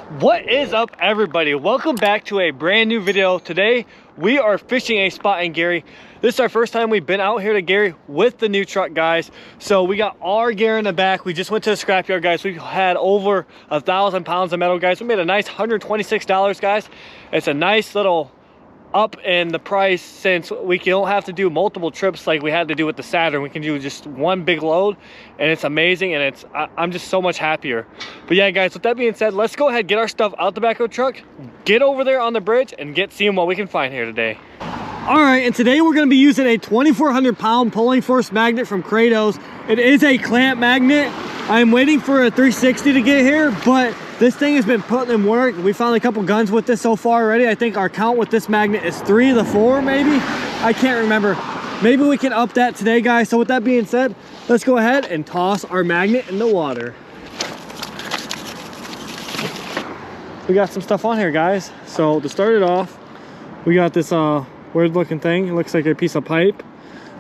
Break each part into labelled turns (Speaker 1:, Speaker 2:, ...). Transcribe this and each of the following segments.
Speaker 1: What is up, everybody? Welcome back to a brand new video. Today we are fishing a spot in Gary. This is our first time we've been out here to Gary with the new truck, guys. So we got our gear in the back. We just went to the scrapyard, guys. We had over 1,000 pounds of metal, guys. We made a nice $126, guys. It's a nice little up in the price since we don't have to do multiple trips like we had to do with the Saturn. We can do just one big load, and it's amazing, and I'm just so much happier. But yeah, guys, with that being said, let's go ahead, get our stuff out the back of the truck, get over there on the bridge, and seeing what we can find here today. All right, and today we're going to be using a 2,400 pound pulling force magnet from Kratos. It is a clamp magnet. I'm waiting for a 360 to get here, but this thing has been putting in work. We found a couple guns with this so far already. I think our count with this magnet is 3 to 4, maybe. I can't remember. Maybe we can up that today, guys. So with that being said, let's go ahead and toss our magnet in the water. We got some stuff on here, guys. So to start it off, we got this weird looking thing. It looks like a piece of pipe.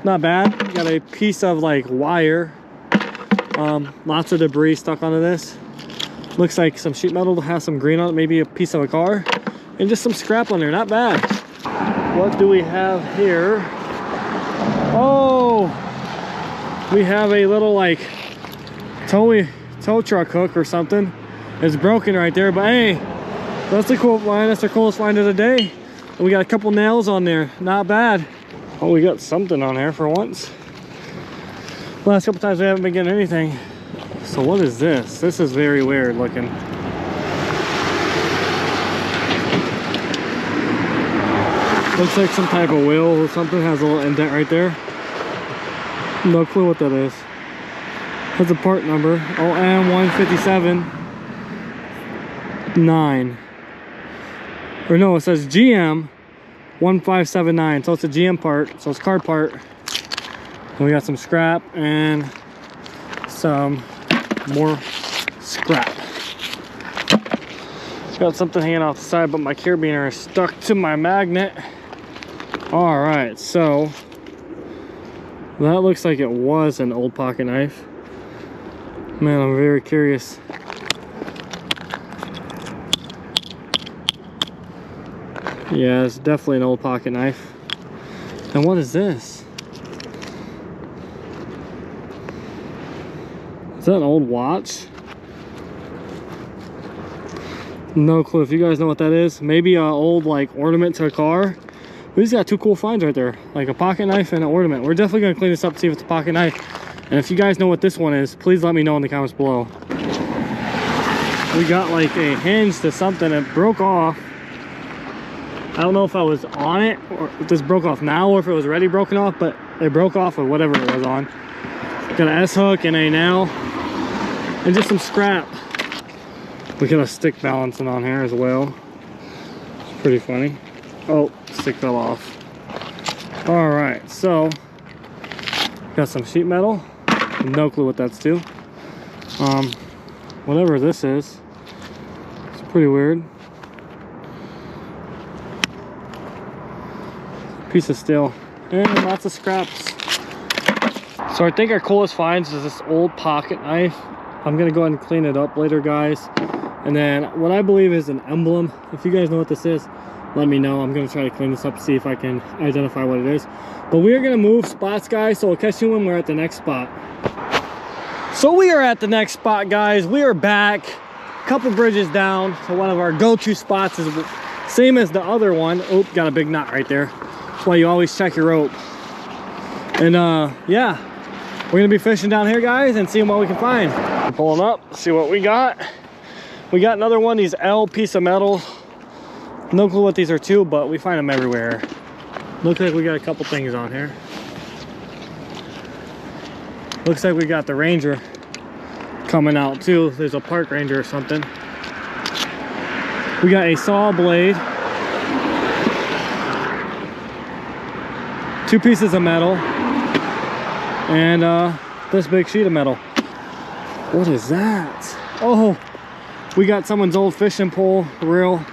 Speaker 1: Not bad. We got a piece of like wire. Lots of debris stuck onto this. Looks like some sheet metal has some green on it, maybe a piece of a car, and just some scrap on there. Not bad. What do we have here? Oh, we have a little like tow truck hook or something. It's broken right there, but hey, that's a cool line. That's the coolest line of the day. And we got a couple nails on there. Not bad. Oh, we got something on here for once. Last couple times we haven't been getting anything. So what is this? This is very weird looking. Looks like some type of wheel or something. Has a little indent right there. No clue what that is. Has a part number. OM1579. Or no, it says GM 1579. So it's a GM part. So it's car part. And we got some scrap and some more scrap. Got something hanging off the side, but my carabiner is stuck to my magnet. All right, so that looks like it was an old pocket knife. Man, I'm very curious. Yeah, it's definitely an old pocket knife. And what is this? Is that an old watch? No clue. If you guys know what that is, maybe an old like ornament to a car. We just got two cool finds right there, like a pocket knife and an ornament. We're definitely gonna clean this up, see if it's a pocket knife. And if you guys know what this one is, please let me know in the comments below. We got like a hinge to something that broke off. I don't know if I was on it or if this broke off now or if it was already broken off, but it broke off of whatever it was on. Got an S-hook and a nail. And just some scrap. We got a stick balancing on here as well. It's pretty funny. Oh, stick fell off. All right, so got some sheet metal. No clue what that's to. Whatever this is, it's pretty weird. Piece of steel and lots of scraps. So I think our coolest finds is this old pocket knife. I'm gonna go ahead and clean it up later, guys. And then what I believe is an emblem. If you guys know what this is, let me know. I'm gonna try to clean this up, see if I can identify what it is. But we are gonna move spots, guys, so we'll catch you when we're at the next spot. So we are at the next spot, guys. We are back, a couple bridges down. So one of our go-to spots is same as the other one. Oh, got a big knot right there. That's why you always check your rope. And yeah, we're gonna be fishing down here, guys, and seeing what we can find. We're pulling up, see what we got. We got another one, these L piece of metal. No clue what these are too, but we find them everywhere. Looks like we got a couple things on here. Looks like we got the Ranger coming out too. There's a park ranger or something. We got a saw blade. 2 pieces of metal. And this big sheet of metal. What is that? Oh, we got someone's old fishing pole reel.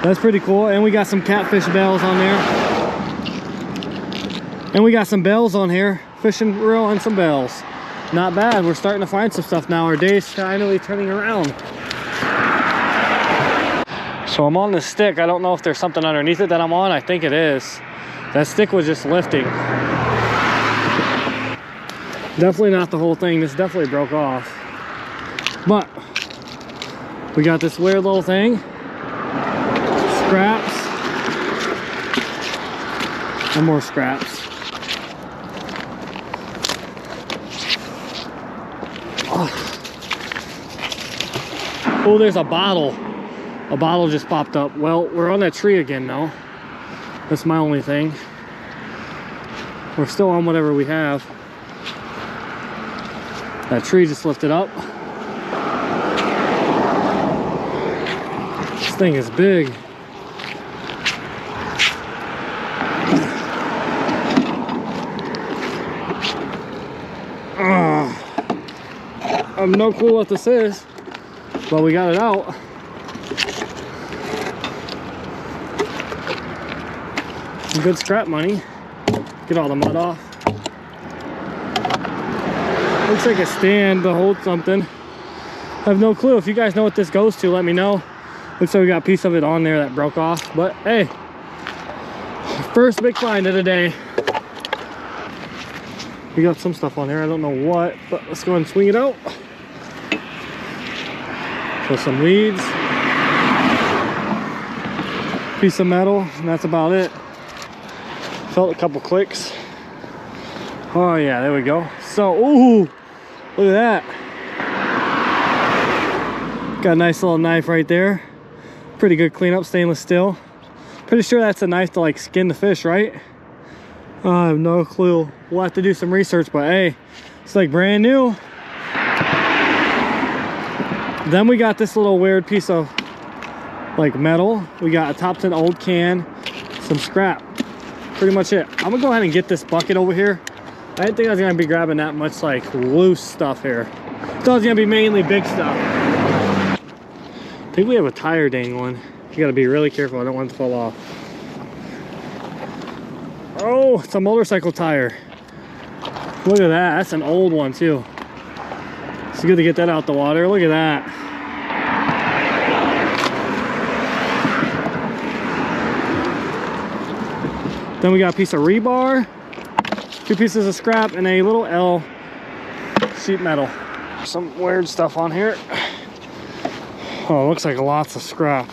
Speaker 1: That's pretty cool. And we got some catfish bells on there. And we got some bells on here. Fishing reel and some bells. Not bad. We're starting to find some stuff now. Our day's finally turning around. So I'm on the stick. I don't know if there's something underneath it that I'm on. I think it is. That stick was just lifting. Definitely not the whole thing. This definitely broke off. But we got this weird little thing. Scraps. And more scraps. Oh, there's a bottle. A bottle just popped up. Well, we're on that tree again now. That's my only thing. We're still on whatever we have. That tree just lifted up. This thing is big. I have no clue what this is, but we got it out. Some good scrap money. Get all the mud off. Looks like a stand to hold something. I have no clue. If you guys know what this goes to, let me know. Looks like we got a piece of it on there that broke off. But hey, first big find of the day. We got some stuff on there. I don't know what, but let's go ahead and swing it out. So some weeds, piece of metal, and that's about it. Felt a couple clicks. Oh yeah, there we go. So, ooh, look at that. Got a nice little knife right there. Pretty good cleanup, stainless steel. Pretty sure that's a knife to like skin the fish, right? I have no clue. We'll have to do some research, but hey, it's like brand new. Then we got this little weird piece of like metal. We got a top 10 old can, some scrap. Pretty much it. I'm gonna go ahead and get this bucket over here. I didn't think I was gonna be grabbing that much like loose stuff here. I thought it was gonna be mainly big stuff. I think we have a tire dangling. You gotta be really careful. I don't want it to fall off. Oh, it's a motorcycle tire. Look at that. That's an old one too. It's good to get that out the water. Look at that. Then we got a piece of rebar, 2 pieces of scrap, and a little L sheet metal. Some weird stuff on here. Oh, it looks like lots of scrap.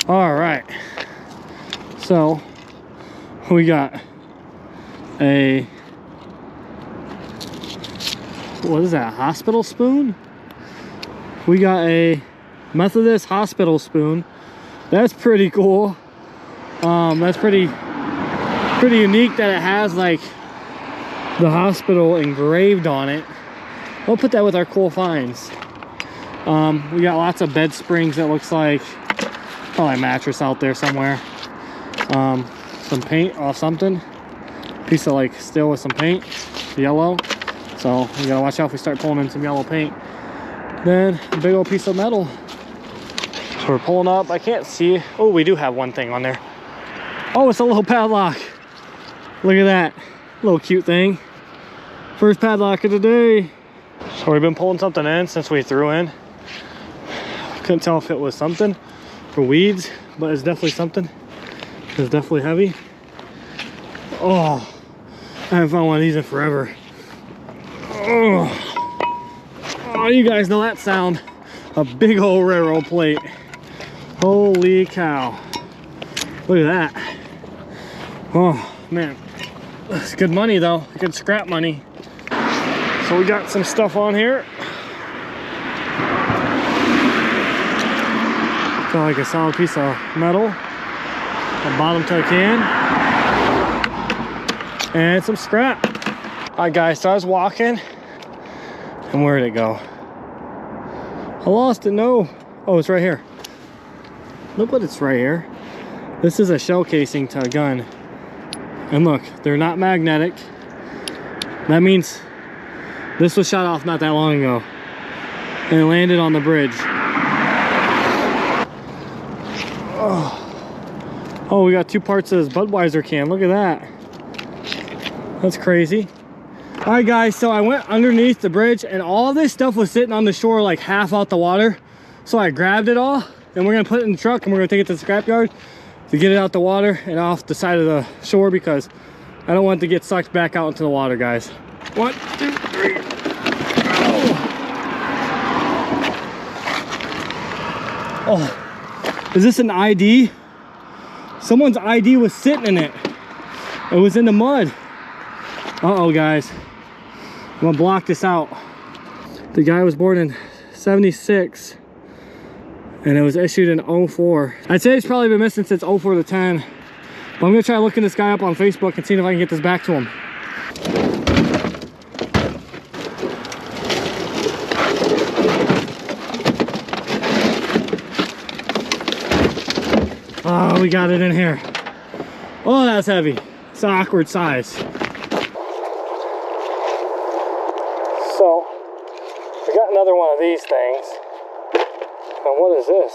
Speaker 1: All right. So we got a, what is that, hospital spoon? We got a Methodist hospital spoon. That's pretty cool. That's pretty unique that it has like the hospital engraved on it. We'll put that with our cool finds. We got lots of bed springs. That looks like probably a mattress out there somewhere. Some paint off something. Piece of like steel with some paint, yellow. So we gotta watch out if we start pulling in some yellow paint. Then a big old piece of metal. So we're pulling up. I can't see. Oh, we do have one thing on there. Oh, it's a little padlock. Look at that little cute thing. First padlock of the day. So we've been pulling something in since we threw in. Couldn't tell if it was something for weeds, but it's definitely something. It's definitely heavy. Oh, I haven't found one of these in forever. Oh, you guys know that sound. A big old railroad plate. Holy cow. Look at that. Oh man, it's good money though, good scrap money. So we got some stuff on here. Got like a solid piece of metal, a bottom to a can, and some scrap. All right guys, so I was walking, and where did it go? I lost it, no. Oh, it's right here. Look what it's right here. This is a shell casing to a gun. And look, they're not magnetic. That means this was shot off not that long ago. And it landed on the bridge. Oh, we got 2 parts of this Budweiser can. Look at that. That's crazy. All right, guys, so I went underneath the bridge and all this stuff was sitting on the shore like half out the water. So I grabbed it all and we're gonna put it in the truck and we're gonna take it to the scrapyard to get it out the water and off the side of the shore, because I don't want it to get sucked back out into the water, guys. 1, 2, 3. Oh, is this an ID? Someone's ID was sitting in it. It was in the mud. Uh-oh, guys. I'm gonna block this out. The guy was born in 76 and it was issued in 04. I'd say he's probably been missing since 04 to 10. But I'm gonna try looking this guy up on Facebook and seeing if I can get this back to him. Oh, we got it in here. Oh, that's heavy. It's an awkward size. So, we got another one of these things. And what is this?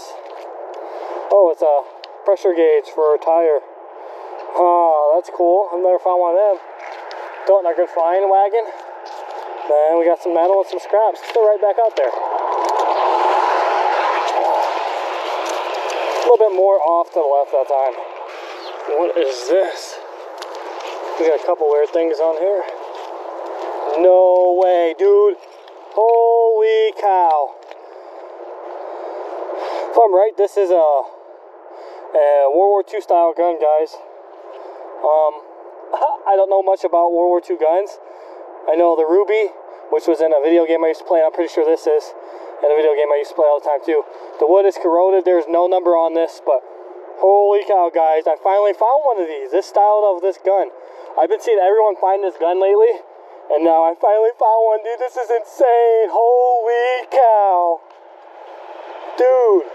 Speaker 1: Oh, it's a pressure gauge for a tire. Oh, that's cool. I've never found one of them. Throw it in our good flying wagon. Then we got some metal and some scraps. Still right back out there. A little bit more off to the left that time. What is this? We got a couple weird things on here. No way, dude. Holy cow. If I'm right, this is a World War II style gun, guys. I don't know much about World War II guns. I know the Ruby, which was in a video game I used to play. I'm pretty sure this is in a video game I used to play all the time too. The wood is corroded. There's no number on this, but holy cow, guys. I finally found one of these. This style of this gun. I've been seeing everyone find this gun lately, and now I finally found one, dude. This is insane. Holy cow. Dude.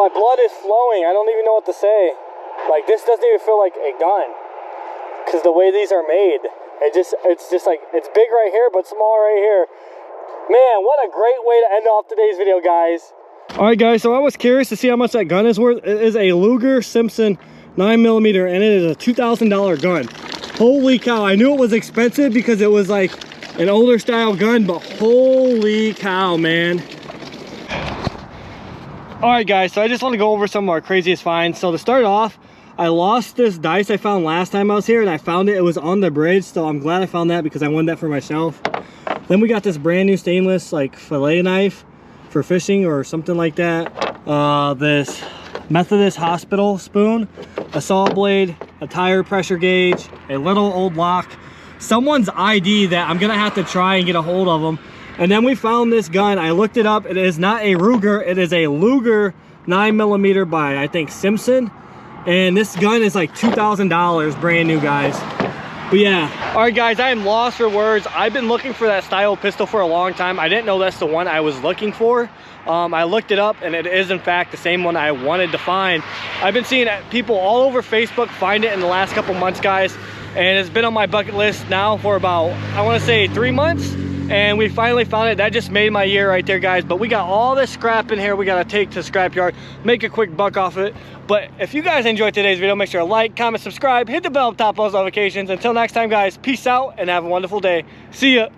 Speaker 1: My blood is flowing. I don't even know what to say. Like, this doesn't even feel like a gun. Because the way these are made, it's just like, it's big right here, but small right here. Man, what a great way to end off today's video, guys. All right, guys, so I was curious to see how much that gun is worth. It is a Luger Simpson 9mm, and it is a $2,000 gun. Holy cow, I knew it was expensive because it was like an older style gun, but holy cow, man. All right, guys, so I just want to go over some of our craziest finds. So to start off, I lost this dice I found last time I was here, and I found it. It was on the bridge, so I'm glad I found that because I wanted that for myself. Then we got this brand new stainless like fillet knife for fishing or something like that. This Methodist Hospital spoon, a saw blade, a tire pressure gauge, a little old lock, someone's ID that I'm gonna have to try and get a hold of them. And then we found this gun. I looked it up. It is not a Ruger. It is a Luger 9mm by, I think, Simpson. And this gun is like $2,000 brand new, guys. But yeah. All right, guys, I am lost for words. I've been looking for that style pistol for a long time. I didn't know that's the one I was looking for. I looked it up, and it is, in fact, the same one I wanted to find. I've been seeing people all over Facebook find it in the last couple months, guys. And it's been on my bucket list now for about, I want to say, 3 months. And we finally found it. That just made my year right there, guys. But we got all this scrap in here we got to take to the scrapyard, make a quick buck off of it. But if you guys enjoyed today's video, make sure to like, comment, subscribe, hit the bell, top those notifications. Until next time, guys, peace out and have a wonderful day. See ya.